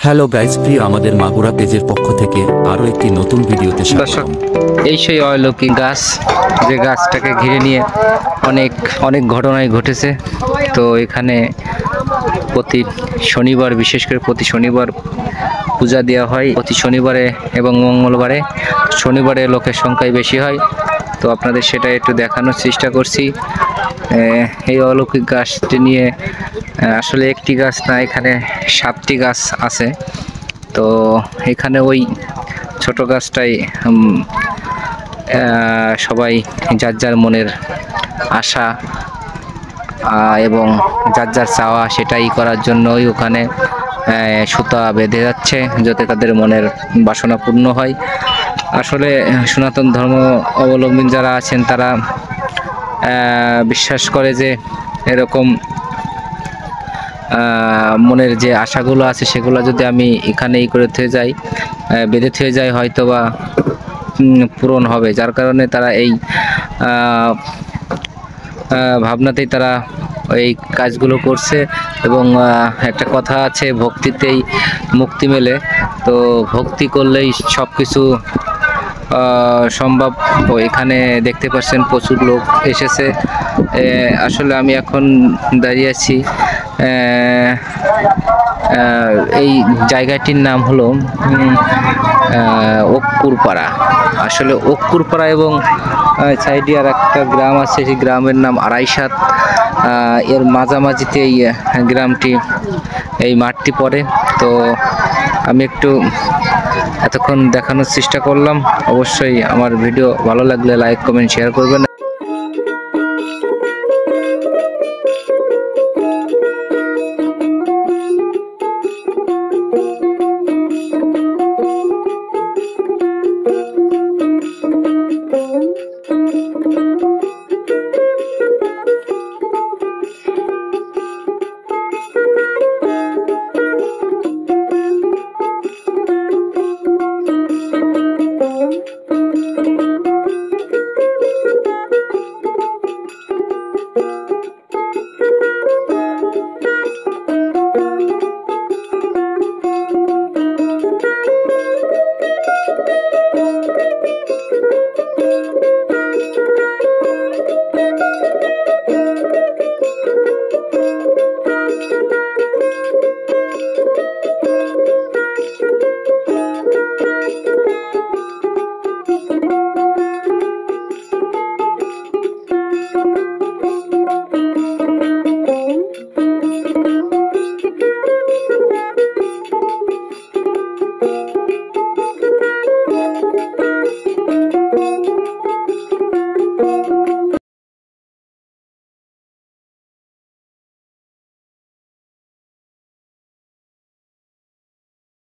Hello guys, প্রিয় আমাদের মাগুরা পেজের পক্ষ থেকে আরও একটি নতুন ভিডিওতে দর্শক, স্বাগতম। এই সেই অলৌকিক গাছ, যে গাছটাকে ঘিরে নিয়ে অনেক অনেক ঘটনাই ঘটেছে। তো এখানে প্রতি শনিবার, বিশেষ করে প্রতি শনিবার পূজা দেওয়া হয়। প্রতি শনিবারে এবং মঙ্গলবারে, শনিবারে লোকের সংখ্যাই বেশি হয়। তো আপনাদের সেটা একটু দেখানোর চেষ্টা করছি। এই অলৌকিক গাছটি নিয়ে আসলে একটি গাছ না, এখানে 7টি গাছ আছে। তো এখানে ওই ছোট গাছটাই সবাই যার যার মনের আশা এবং যার যার চাওয়া সেটাই করার জন্যই ওখানে সুতা বেঁধে যাচ্ছে, যাতে তাদের মনের বাসনা পূর্ণ হয়। আসলে সনাতন ধর্ম অবলম্বী যারা আছেন তারা বিশ্বাস করে যে এরকম মনের যে আশাগুলো আছে সেগুলো যদি আমি এখানেই করে থয়ে যাই, বেঁধে থয়ে যাই, হয়তো বা পূরণ হবে। যার কারণে তারা এই ভাবনাতেই তারা এই কাজগুলো করছে। এবং একটা কথা আছে, ভক্তিতেই মুক্তি মেলে। তো ভক্তি করলেই সব কিছু সম্ভব। তো এখানে দেখতে পাচ্ছেন প্রচুর লোক এসেছে। আসলে আমি এখন দাঁড়িয়ে আছি, এই জায়গাটির নাম হলো অক্কুরপাড়া। আসলে অক্কুরপাড়া এবং সাইডে আর একটা গ্রাম আছে, সেই গ্রামের নাম আড়াইসাত। এর মাঝামাঝিতে এই গ্রামটি, এই মাঠটি পড়ে। তো আমি একটু এতক্ষণ দেখানোর চেষ্টা করলাম। অবশ্যই আমার ভিডিও ভালো লাগলে লাইক, কমেন্ট, শেয়ার করবেন।